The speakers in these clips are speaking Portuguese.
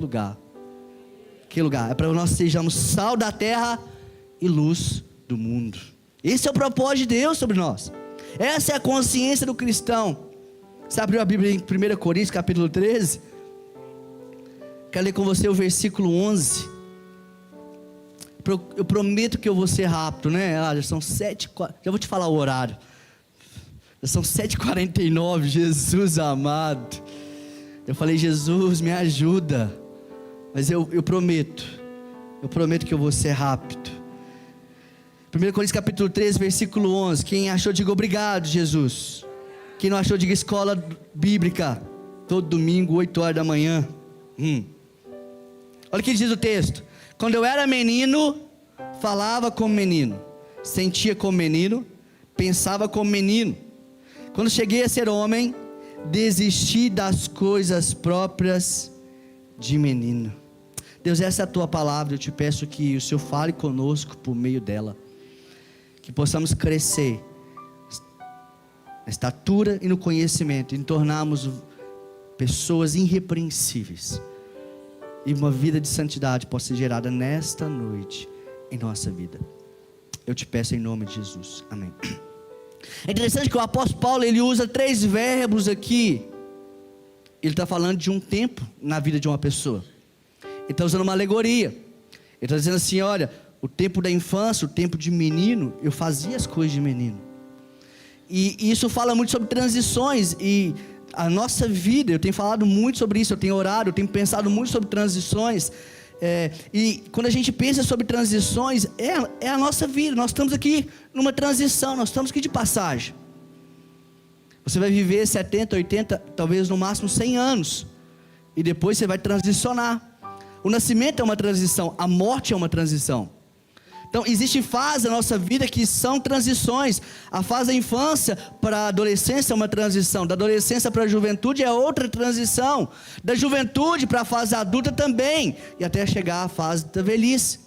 lugar. Que lugar? É para que nós sejamos sal da terra e luz do mundo. Esse é o propósito de Deus sobre nós. Essa é a consciência do cristão. Você abriu a Bíblia em 1 Coríntios capítulo 13? Quero ler com você o versículo 11. Eu prometo que eu vou ser rápido, né? Já são 7, já vou te falar o horário. Já são 7h49, Jesus amado. Eu falei, Jesus, me ajuda. Mas eu prometo que eu vou ser rápido. 1 Coríntios capítulo 13, versículo 11. Quem achou, diga obrigado, Jesus. Quem não achou, diga escola bíblica. Todo domingo, 8 horas da manhã. Olha o que diz o texto. Quando eu era menino, falava como menino, sentia como menino, pensava como menino. Quando cheguei a ser homem, desisti das coisas próprias de menino. Deus, essa é a tua palavra. Eu te peço que o Senhor fale conosco por meio dela, que possamos crescer na estatura e no conhecimento, em tornarmos pessoas irrepreensíveis, e uma vida de santidade possa ser gerada nesta noite em nossa vida. Eu te peço em nome de Jesus, amém. É interessante que o apóstolo Paulo, ele usa 3 verbos aqui. Ele está falando de um tempo na vida de uma pessoa. Ele está usando uma alegoria. Ele está dizendo assim, olha, o tempo da infância, o tempo de menino, eu fazia as coisas de menino. E isso fala muito sobre transições. E a nossa vida, eu tenho falado muito sobre isso, eu tenho orado, eu tenho pensado muito sobre transições. E quando a gente pensa sobre transições, é a nossa vida. Nós estamos aqui numa transição, nós estamos aqui de passagem. Você vai viver 70, 80, talvez no máximo 100 anos. E depois você vai transicionar. O nascimento é uma transição, a morte é uma transição. Então existe fase da nossa vida que são transições. A fase da infância para a adolescência é uma transição. Da adolescência para a juventude é outra transição. Da juventude para a fase adulta também. E até chegar à fase da velhice.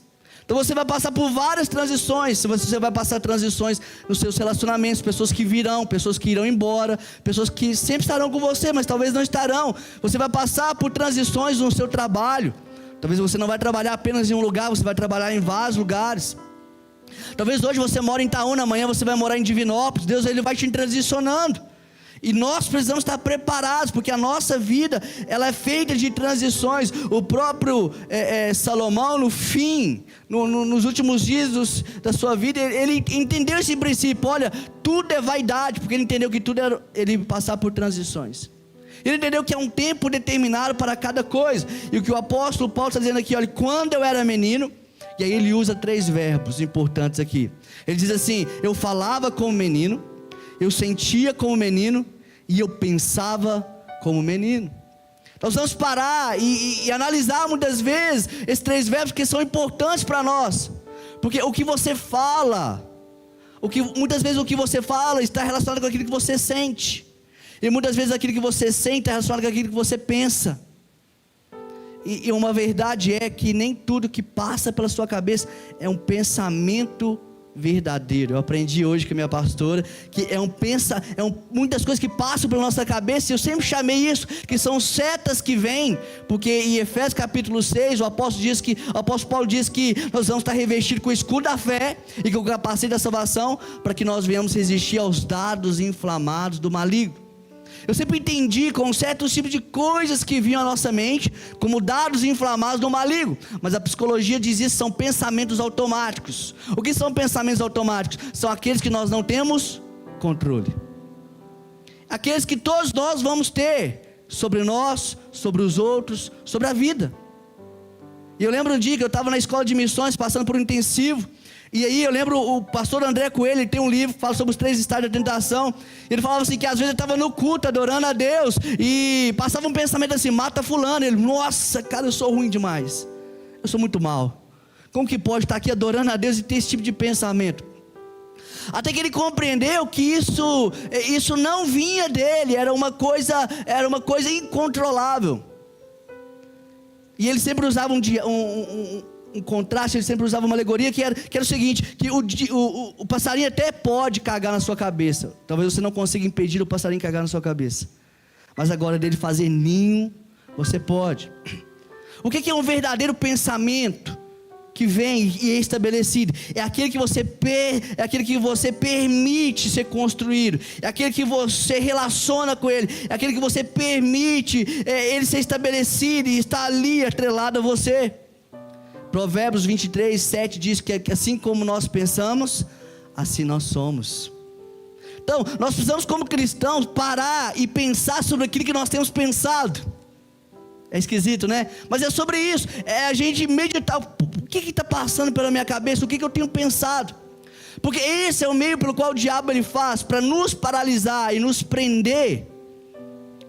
Então você vai passar por várias transições. Você vai passar transições nos seus relacionamentos. Pessoas que virão, pessoas que irão embora. Pessoas que sempre estarão com você, mas talvez não estarão. Você vai passar por transições no seu trabalho. Talvez você não vai trabalhar apenas em um lugar, você vai trabalhar em vários lugares. Talvez hoje você mora em Itaúna, amanhã você vai morar em Divinópolis. Deus, ele vai te transicionando. E nós precisamos estar preparados, porque a nossa vida, ela é feita de transições. O próprio Salomão, no fim, nos últimos dias da sua vida, ele entendeu esse princípio. Olha, tudo é vaidade, porque ele entendeu que tudo era ele passar por transições. Ele entendeu que é um tempo determinado para cada coisa. E o que o apóstolo Paulo está dizendo aqui, olha, quando eu era menino, e aí ele usa 3 verbos importantes aqui. Ele diz assim, eu falava como menino, eu sentia como menino, e eu pensava como menino. Nós vamos parar e analisar muitas vezes esses 3 verbos que são importantes para nós. Porque o que você fala, muitas vezes o que você fala está relacionado com aquilo que você sente. E muitas vezes aquilo que você sente é relacionado com aquilo que você pensa. E uma verdade é que nem tudo que passa pela sua cabeça é um pensamento verdadeiro. Eu aprendi hoje com a minha pastora que muitas coisas que passam pela nossa cabeça. E eu sempre chamei isso, que são setas que vêm. Porque em Efésios capítulo 6, o apóstolo Paulo diz que nós vamos estar revestidos com o escudo da fé e com o capacete da salvação, para que nós venhamos resistir aos dardos inflamados do maligno. Eu sempre entendi com certos tipos de coisas que vinham à nossa mente como dados inflamados do maligno. Mas a psicologia diz isso, são pensamentos automáticos. O que são pensamentos automáticos? São aqueles que nós não temos controle. Aqueles que todos nós vamos ter sobre nós, sobre os outros, sobre a vida. E eu lembro um dia que eu estava na escola de missões passando por um intensivo. E aí eu lembro o pastor André Coelho, ele tem um livro que fala sobre os 3 estágios da tentação. Ele falava assim que às vezes ele estava no culto adorando a Deus e passava um pensamento assim, mata fulano. Ele, nossa cara, eu sou ruim demais, eu sou muito mal. Como que pode estar aqui adorando a Deus e ter esse tipo de pensamento? Até que ele compreendeu que isso não vinha dele, era uma coisa incontrolável. E ele sempre usava um contraste, ele sempre usava uma alegoria que era o seguinte, que o passarinho até pode cagar na sua cabeça, talvez você não consiga impedir o passarinho cagar na sua cabeça, mas agora dele fazer ninho, você pode. O que é um verdadeiro pensamento que vem e é estabelecido? É aquele que você permite ser construído, é aquele que você relaciona com ele, é aquele que você permite ele ser estabelecido e está ali atrelado a você. Provérbios 23, 7 diz que assim como nós pensamos, assim nós somos. Então, nós precisamos como cristãos parar e pensar sobre aquilo que nós temos pensado. É esquisito, né? Mas é sobre isso, é a gente meditar, o que está passando pela minha cabeça, o que eu tenho pensado. Porque esse é o meio pelo qual o diabo ele faz, para nos paralisar e nos prender.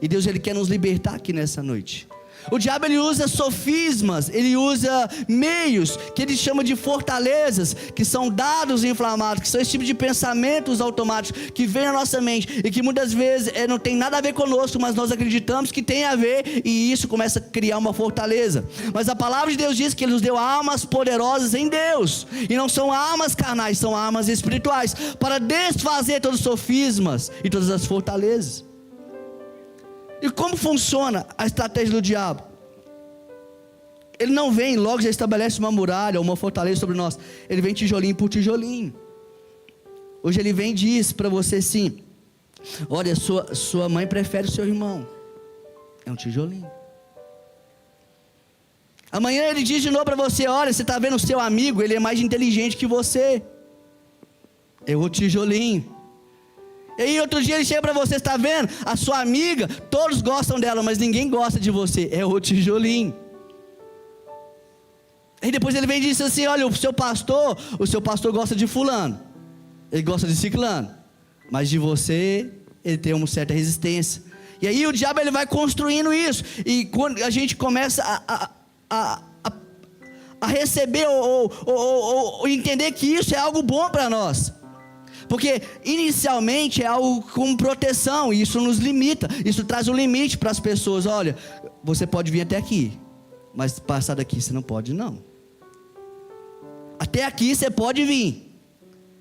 E Deus ele quer nos libertar aqui nessa noite. O diabo ele usa sofismas, ele usa meios que ele chama de fortalezas, que são dados inflamados, que são esse tipo de pensamentos automáticos que vem na nossa mente e que muitas vezes não tem nada a ver conosco, mas nós acreditamos que tem a ver, e isso começa a criar uma fortaleza. Mas a palavra de Deus diz que ele nos deu armas poderosas em Deus, e não são armas carnais, são armas espirituais, para desfazer todos os sofismas e todas as fortalezas. E como funciona a estratégia do diabo? Ele não vem logo já estabelece uma muralha ou uma fortaleza sobre nós. Ele vem tijolinho por tijolinho. Hoje ele vem e diz para você assim: olha, sua mãe prefere o seu irmão. É um tijolinho. Amanhã ele diz de novo para você: olha, você está vendo o seu amigo, ele é mais inteligente que você. É outro tijolinho. E aí outro dia ele chega para você: está vendo? A sua amiga, todos gostam dela, mas ninguém gosta de você. É o tijolinho. Aí depois ele vem e diz assim: olha, o seu pastor gosta de fulano, ele gosta de ciclano, mas de você ele tem uma certa resistência. E aí o diabo ele vai construindo isso. E quando a gente começa a receber ou entender que isso é algo bom para nós, porque inicialmente é algo com proteção, e isso nos limita, isso traz um limite para as pessoas. Olha, você pode vir até aqui, mas passar daqui você não pode não. Até aqui você pode vir.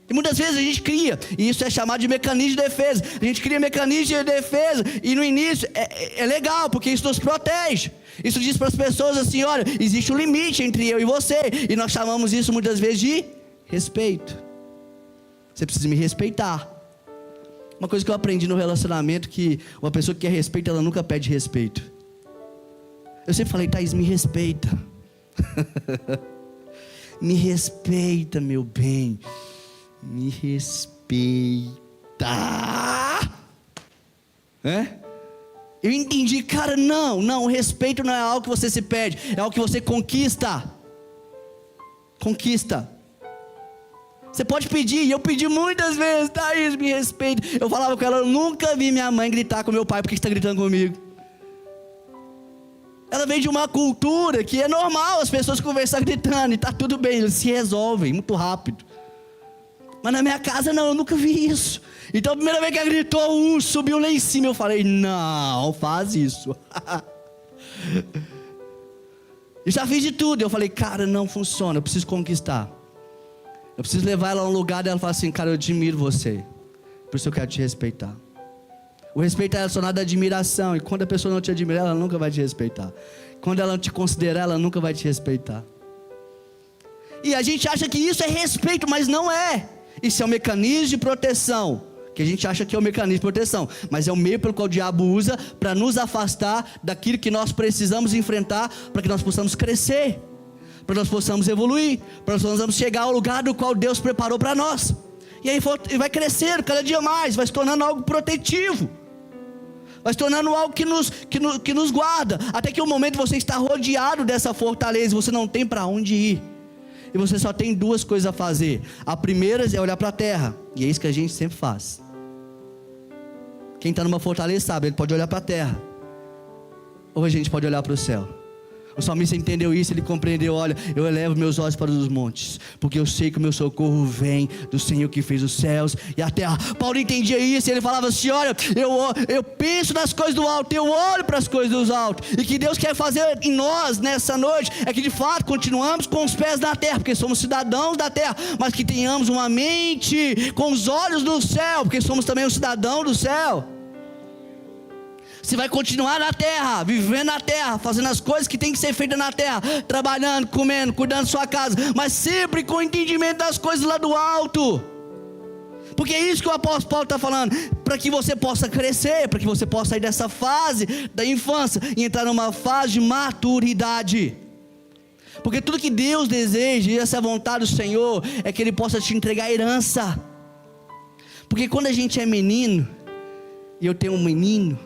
E muitas vezes a gente cria, e isso é chamado de mecanismo de defesa. A gente cria mecanismo de defesa, e no início é legal, porque isso nos protege. Isso diz para as pessoas assim: olha, existe um limite entre eu e você, e nós chamamos isso muitas vezes de respeito. Você precisa me respeitar. Uma coisa que eu aprendi no relacionamento, que uma pessoa que quer respeito, ela nunca pede respeito. Eu sempre falei: Thaís, me respeita. Me respeita, meu bem. Me respeita. Eu entendi, cara, não, o respeito não é algo que você se pede, é algo que você conquista. Conquista. Você pode pedir, e eu pedi muitas vezes: Thaís, me respeita. Eu falava com ela: eu nunca vi minha mãe gritar com meu pai, por que você está gritando comigo? Ela vem de uma cultura que é normal as pessoas conversar gritando, e está tudo bem, eles se resolvem muito rápido. Mas na minha casa não, eu nunca vi isso. Então a primeira vez que ela gritou, subiu lá em cima, eu falei: não, faz isso. Eu já fiz de tudo, eu falei: cara, não funciona, eu preciso conquistar. Eu preciso levar ela a um lugar dela e falar assim: cara, eu admiro você, por isso eu quero te respeitar. O respeito é relacionado à admiração, e quando a pessoa não te admira, ela nunca vai te respeitar. Quando ela não te considerar, ela nunca vai te respeitar. E a gente acha que isso é respeito, mas não é. Isso é um mecanismo de proteção, que a gente acha que é um mecanismo de proteção, mas é o meio pelo qual o diabo usa para nos afastar daquilo que nós precisamos enfrentar, para que nós possamos crescer, para nós possamos evoluir, para nós possamos chegar ao lugar do qual Deus preparou para nós. E aí vai crescendo cada dia mais, vai se tornando algo protetivo, vai se tornando algo que nos guarda, até que o momento você está rodeado dessa fortaleza, você não tem para onde ir, e você só tem duas coisas a fazer. A primeira é olhar para a terra, e é isso que a gente sempre faz. Quem está numa fortaleza sabe, ele pode olhar para a terra, ou a gente pode olhar para o céu. O salmista entendeu isso, ele compreendeu: olha, eu elevo meus olhos para os montes, porque eu sei que o meu socorro vem do Senhor que fez os céus e a terra. Paulo entendia isso, ele falava assim: olha, eu penso nas coisas do alto, eu olho para as coisas dos altos. E que Deus quer fazer em nós nessa noite é que de fato continuamos com os pés na terra, porque somos cidadãos da terra, mas que tenhamos uma mente com os olhos do céu, porque somos também um cidadão do céu. Você vai continuar na terra, vivendo na terra, fazendo as coisas que tem que ser feitas na terra, trabalhando, comendo, cuidando da sua casa, mas sempre com o entendimento das coisas lá do alto. Porque é isso que o apóstolo Paulo está falando, para que você possa crescer, para que você possa sair dessa fase da infância e entrar numa fase de maturidade. Porque tudo que Deus deseja, e essa é a vontade do Senhor, é que Ele possa te entregar herança. Porque quando a gente é menino, e eu tenho um menino,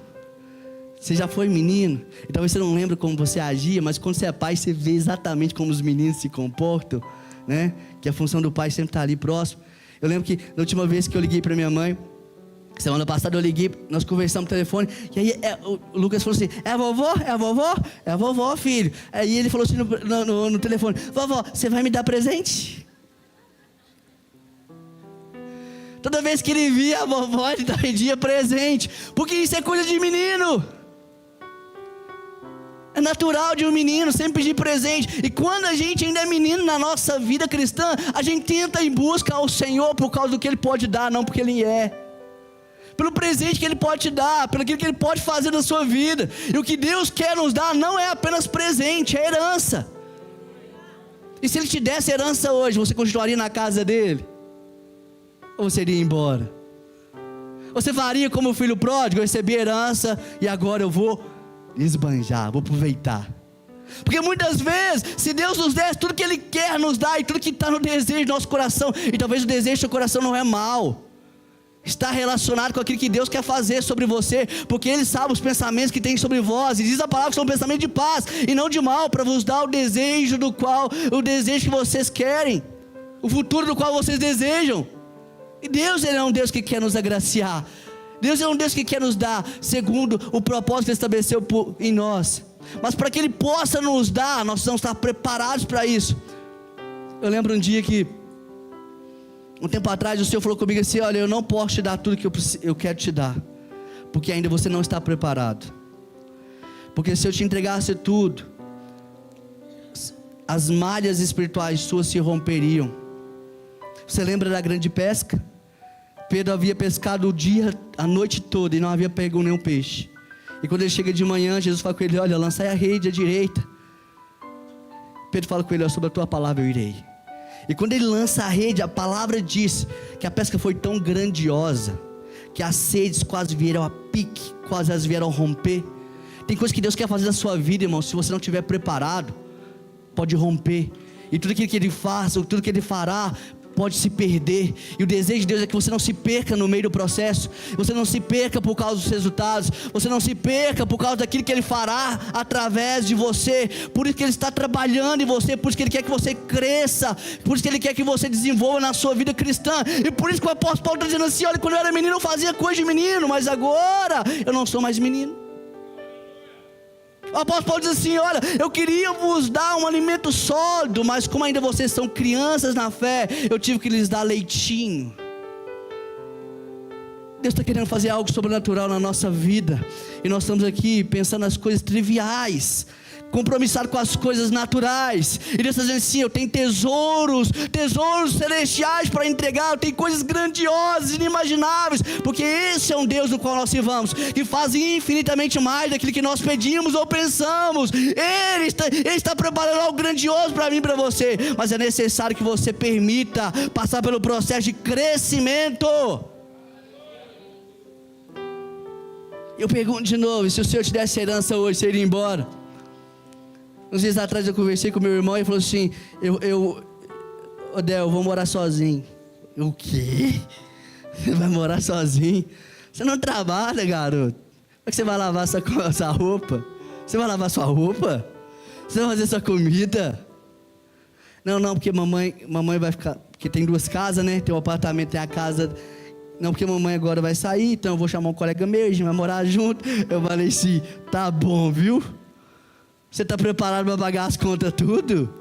você já foi menino, e talvez você não lembre como você agia, mas quando você é pai, você vê exatamente como os meninos se comportam, né? Que a função do pai sempre está ali próximo. Eu lembro que na última vez que eu liguei para minha mãe, semana passada eu liguei, nós conversamos no telefone, e aí o Lucas falou assim: é a vovó? É a vovó? É a vovó, filho. Aí ele falou assim no telefone: vovó, você vai me dar presente? Toda vez que ele via a vovó, ele pedia presente, porque isso é coisa de menino. É natural de um menino sempre pedir presente. E quando a gente ainda é menino na nossa vida cristã, a gente tenta ir em busca ao Senhor por causa do que Ele pode dar, não porque Ele é. Pelo presente que Ele pode te dar, pelo que Ele pode fazer na sua vida. E o que Deus quer nos dar não é apenas presente, é herança. E se Ele te desse herança hoje, você continuaria na casa dele? Ou você iria embora? Você faria como o filho pródigo: eu recebi herança e agora eu vou esbanjar, vou aproveitar. Porque muitas vezes, se Deus nos desse tudo que Ele quer nos dar, e tudo que está no desejo do nosso coração, e talvez o desejo do seu coração não é mal, está relacionado com aquilo que Deus quer fazer sobre você, porque Ele sabe os pensamentos que tem sobre vós, e diz a palavra que são pensamentos de paz e não de mal, para vos dar o desejo que vocês querem, o futuro do qual vocês desejam. E Deus, Ele é um Deus que quer nos agraciar. Deus é um Deus que quer nos dar segundo o propósito que Ele estabeleceu em nós. Mas para que Ele possa nos dar, nós precisamos estar preparados para isso. Eu lembro um dia que, um tempo atrás, o Senhor falou comigo assim: olha, eu não posso te dar tudo que eu quero te dar, porque ainda você não está preparado. Porque se eu te entregasse tudo, as malhas espirituais suas se romperiam. Você lembra da grande pesca? Pedro havia pescado a noite toda e não havia pego nenhum peixe. E quando ele chega de manhã, Jesus fala com ele: olha, lançai a rede à direita. Pedro fala com ele: sobre a tua palavra eu irei. E quando ele lança a rede, a palavra diz que a pesca foi tão grandiosa, que as sedes quase vieram a pique, quase as vieram a romper. Tem coisas que Deus quer fazer na sua vida, irmão, se você não estiver preparado, pode romper. E tudo aquilo que Ele faz, ou tudo que Ele fará, pode se perder. E o desejo de Deus é que você não se perca no meio do processo, você não se perca por causa dos resultados, você não se perca por causa daquilo que Ele fará através de você. Por isso que Ele está trabalhando em você, por isso que Ele quer que você cresça, por isso que Ele quer que você desenvolva na sua vida cristã. E por isso que o apóstolo Paulo está dizendo assim: olha, quando eu era menino eu fazia coisa de menino, mas agora eu não sou mais menino. O apóstolo Paulo diz assim: olha, eu queria vos dar um alimento sólido, mas como ainda vocês são crianças na fé, eu tive que lhes dar leitinho. Deus está querendo fazer algo sobrenatural na nossa vida, e nós estamos aqui pensando nas coisas triviais, compromissado com as coisas naturais. E Deus está dizendo assim: eu tenho tesouros celestiais para entregar, eu tenho coisas grandiosas, inimagináveis, porque esse é um Deus no qual nós servamos, que faz infinitamente mais daquilo que nós pedimos ou pensamos. Ele está preparando algo grandioso para mim e para você, mas é necessário que você permita passar pelo processo de crescimento. Eu pergunto de novo: se o Senhor te desse herança hoje, você iria embora? Uns dias atrás eu conversei com meu irmão e ele falou assim: Odel, eu vou morar sozinho. O quê? Você vai morar sozinho? Você não trabalha, garoto. Como é que você vai lavar sua roupa? Você vai lavar sua roupa? Você vai fazer sua comida? Não, porque mamãe vai ficar, porque tem 2 casas, né? Tem um apartamento, tem a casa. Não, porque mamãe agora vai sair, então eu vou chamar um colega meu, a gente vai morar junto. Eu falei assim: tá bom, viu? Você está preparado para pagar as contas tudo?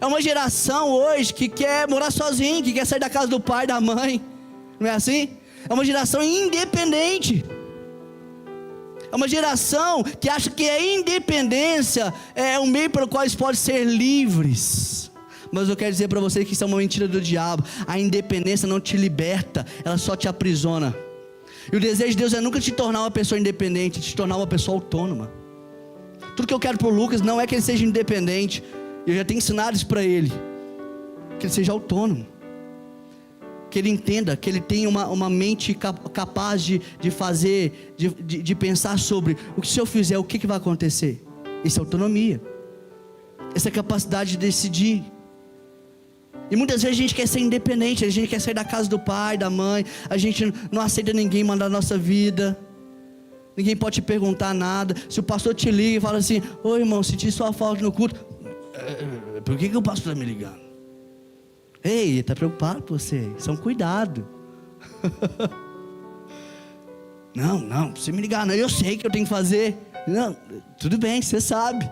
É uma geração hoje que quer morar sozinho, que quer sair da casa do pai, da mãe. Não é assim? É uma geração independente. É uma geração que acha que a independência é um meio pelo qual eles podem ser livres. Mas eu quero dizer para vocês que isso é uma mentira do diabo. A independência não te liberta, ela só te aprisiona. E o desejo de Deus é nunca te tornar uma pessoa independente, te tornar uma pessoa autônoma. Tudo que eu quero pro Lucas não é que ele seja independente. Eu já tenho ensinado isso para ele. Que ele seja autônomo. Que ele entenda, que ele tenha uma mente capaz de fazer, de pensar sobre o que se eu fizer, o que vai acontecer. Isso é autonomia. Essa é a capacidade de decidir. E muitas vezes a gente quer ser independente, a gente quer sair da casa do pai, da mãe, a gente não aceita ninguém mandar a nossa vida. Ninguém pode te perguntar nada. Se o pastor te liga e fala assim: ô irmão, senti sua falta no culto. Por que o pastor está me ligando? Ei, ele está preocupado com você. Isso é um cuidado. Não precisa me ligar não. Eu sei que eu tenho que fazer. Não, tudo bem, você sabe.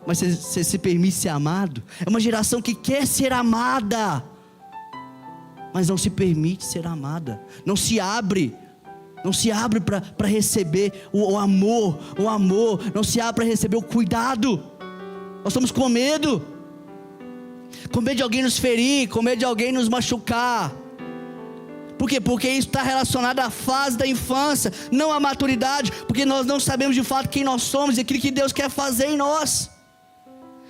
Mas você se permite ser amado? É uma geração que quer ser amada, mas não se permite ser amada. Não se abre para receber o amor. Não se abre para receber o cuidado. Nós estamos com medo. Com medo de alguém nos ferir, com medo de alguém nos machucar. Por quê? Porque isso está relacionado à fase da infância, não à maturidade. Porque nós não sabemos de fato quem nós somos e aquilo que Deus quer fazer em nós.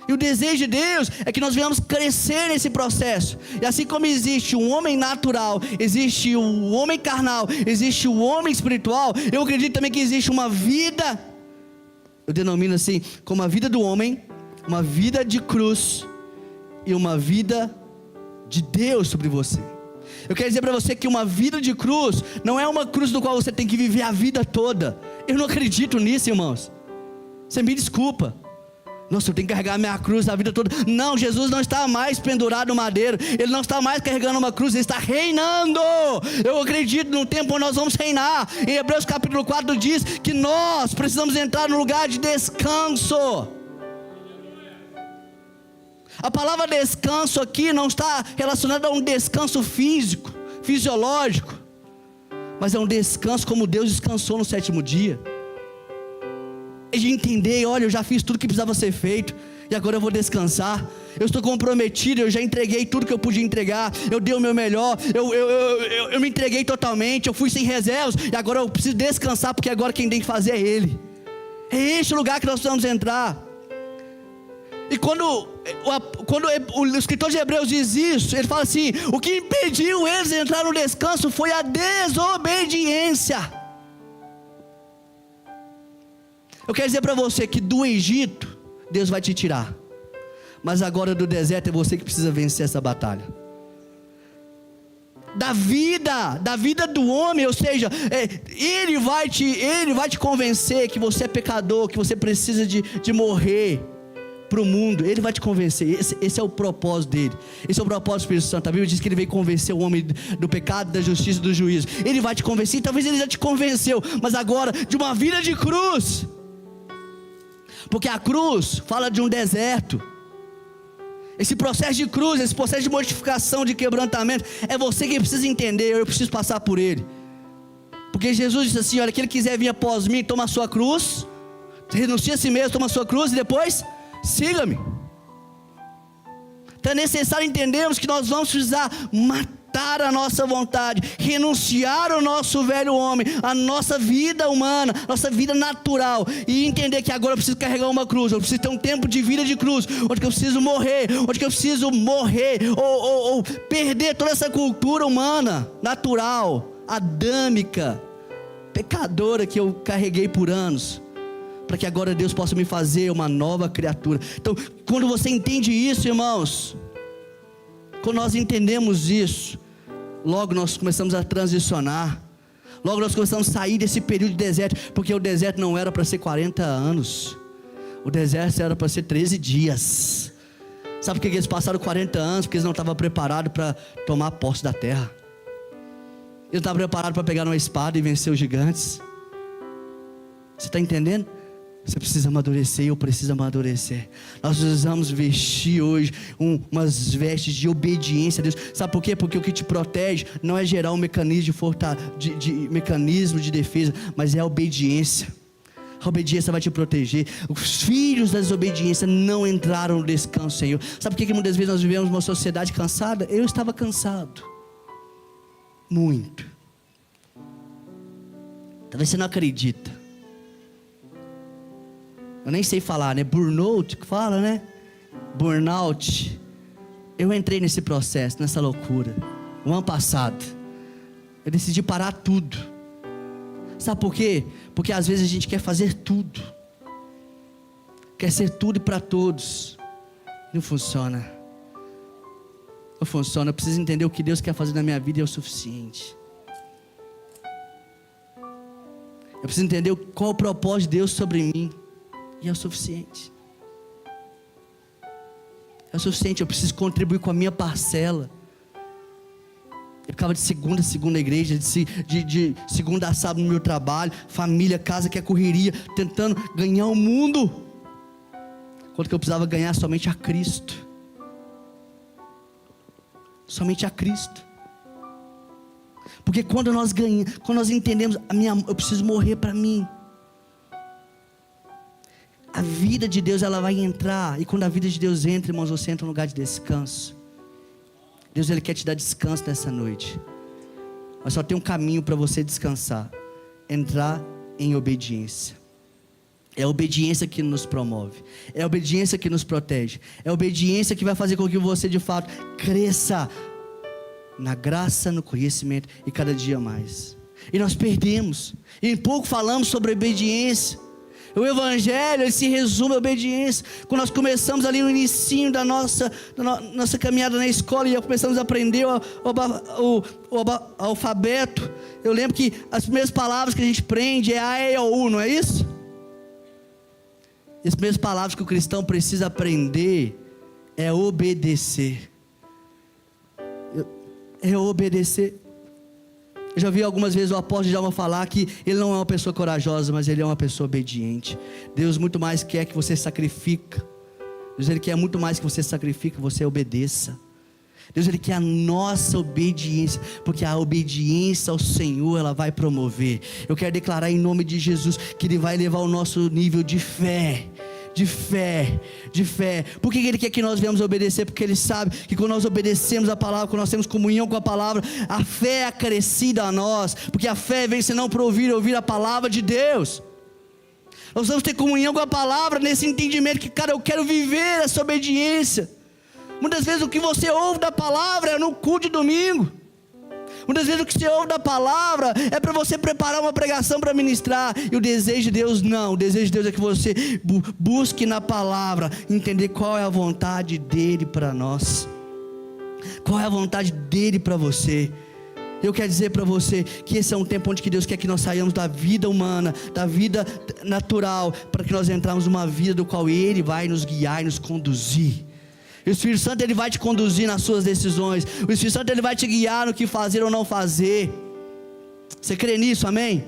E o desejo de Deus é que nós venhamos crescer nesse processo. E assim como existe um homem natural, existe o homem carnal, existe o homem espiritual, eu acredito também que existe uma vida, eu denomino assim, como a vida do homem, uma vida de cruz e uma vida de Deus sobre você. Eu quero dizer para você que uma vida de cruz não é uma cruz do qual você tem que viver a vida toda. Eu não acredito nisso, irmãos. Você me desculpa. Nossa, eu tenho que carregar minha cruz a vida toda. Não, Jesus não está mais pendurado no madeiro. Ele não está mais carregando uma cruz, Ele está reinando. Eu acredito num tempo onde nós vamos reinar. Em Hebreus capítulo 4 diz que nós precisamos entrar no lugar de descanso. A palavra descanso aqui não está relacionada a um descanso físico, fisiológico, mas é um descanso como Deus descansou no 7º dia. É de entender, olha, eu já fiz tudo que precisava ser feito, e agora eu vou descansar. Eu estou comprometido, eu já entreguei tudo que eu podia entregar, eu dei o meu melhor, eu me entreguei totalmente, eu fui sem reservas, e agora eu preciso descansar, porque agora quem tem que fazer é Ele. É este o lugar que nós precisamos entrar. E quando o escritor de Hebreus diz isso, ele fala assim: o que impediu eles de entrar no descanso foi a desobediência. Eu quero dizer para você que do Egito Deus vai te tirar, mas agora do deserto é você que precisa vencer essa batalha. Da vida do homem, ou seja, ele vai te convencer que você é pecador, que você precisa de morrer para o mundo. Ele vai te convencer. Esse é o propósito dele. Esse é o propósito do Espírito Santo. A Bíblia diz que ele veio convencer o homem do pecado, da justiça e do juízo. Ele vai te convencer. Talvez ele já te convenceu, mas agora de uma vida de cruz, porque a cruz fala de um deserto. Esse processo de cruz, esse processo de mortificação, de quebrantamento, é você que precisa entender. Eu preciso passar por ele, porque Jesus disse assim: olha, quem quiser vir após mim, toma a sua cruz, renuncia a si mesmo, toma a sua cruz e depois siga-me. Então é necessário entendermos que nós vamos precisar matar a nossa vontade, renunciar ao nosso velho homem, a nossa vida humana, nossa vida natural, e entender que agora eu preciso carregar uma cruz. Eu preciso ter um tempo de vida de cruz, onde eu preciso morrer, ou perder toda essa cultura humana, natural, adâmica, pecadora que eu carreguei por anos, para que agora Deus possa me fazer uma nova criatura. Então, quando você entende isso, irmãos, quando nós entendemos isso, logo nós começamos a transicionar, logo nós começamos a sair desse período de deserto, porque o deserto não era para ser 40 anos, o deserto era para ser 13 dias. Sabe por que eles passaram 40 anos? Porque eles não estavam preparados para tomar posse da terra. Eles não estavam preparados para pegar uma espada e vencer os gigantes. Você está entendendo? Você precisa amadurecer, eu preciso amadurecer. Nós precisamos vestir hoje umas vestes de obediência a Deus. Sabe por quê? Porque o que te protege não é gerar um mecanismo mecanismo de defesa, mas é a obediência. A obediência vai te proteger. Os filhos da desobediência não entraram no descanso, Senhor. Sabe por que muitas vezes nós vivemos uma sociedade cansada? Eu estava cansado, muito. Talvez você não acredita. Eu nem sei falar, né? Burnout, que fala, né? Burnout. Eu entrei nesse processo, nessa loucura. O ano passado. Eu decidi parar tudo. Sabe por quê? Porque às vezes a gente quer fazer tudo. Quer ser tudo para todos. Não funciona. Não funciona. Eu preciso entender o que Deus quer fazer na minha vida e é o suficiente. Eu preciso entender qual é o propósito de Deus sobre mim. E é o suficiente. É o suficiente. Eu preciso contribuir com a minha parcela. Eu ficava de segunda a segunda igreja, de segunda a sábado no meu trabalho, família, casa que é correria, tentando ganhar o mundo, quando que eu precisava ganhar somente a Cristo. Somente a Cristo. Porque quando nós ganhamos, quando nós entendemos, eu preciso morrer para mim. A vida de Deus, ela vai entrar. E quando a vida de Deus entra, irmãos, você entra num lugar de descanso. Deus, Ele quer te dar descanso nessa noite. Mas só tem um caminho para você descansar. Entrar em obediência. É a obediência que nos promove. É a obediência que nos protege. É a obediência que vai fazer com que você de fato cresça na graça, no conhecimento e cada dia mais. E nós perdemos. E em pouco falamos sobre obediência. O Evangelho, ele se resume à obediência. Quando nós começamos ali no início da nossa caminhada na escola, e começamos a aprender o alfabeto, eu lembro que as primeiras palavras que a gente aprende é A, E, O, U, não é isso? E as primeiras palavras que o cristão precisa aprender é obedecer. É obedecer. Eu já vi algumas vezes o apóstolo Djalma falar que ele não é uma pessoa corajosa, mas ele é uma pessoa obediente. Deus muito mais quer que você sacrifique. Deus, Ele quer muito mais que você sacrifique, você obedeça. Deus, Ele quer a nossa obediência, porque a obediência ao Senhor, ela vai promover. Eu quero declarar em nome de Jesus, que Ele vai levar o nosso nível de fé. De fé. Por que Ele quer que nós venhamos obedecer? Porque Ele sabe que quando nós obedecemos a palavra, quando nós temos comunhão com a palavra, a fé é acrescida a nós, porque a fé vem senão por ouvir a palavra de Deus. Nós vamos ter comunhão com a palavra, nesse entendimento que, cara, eu quero viver essa obediência. Muitas vezes o que você ouve da palavra é no culto de domingo. Muitas vezes o que você ouve da palavra é para você preparar uma pregação para ministrar. E o desejo de Deus não. O desejo de Deus é que você busque na palavra entender qual é a vontade dEle para nós. Qual é a vontade dEle para você. Eu quero dizer para você que esse é um tempo onde que Deus quer que nós saiamos da vida humana, da vida natural, para que nós entrarmos numa vida do qual Ele vai nos guiar e nos conduzir. O Espírito Santo, Ele vai te conduzir nas suas decisões. O Espírito Santo, Ele vai te guiar no que fazer ou não fazer. Você crê nisso, amém?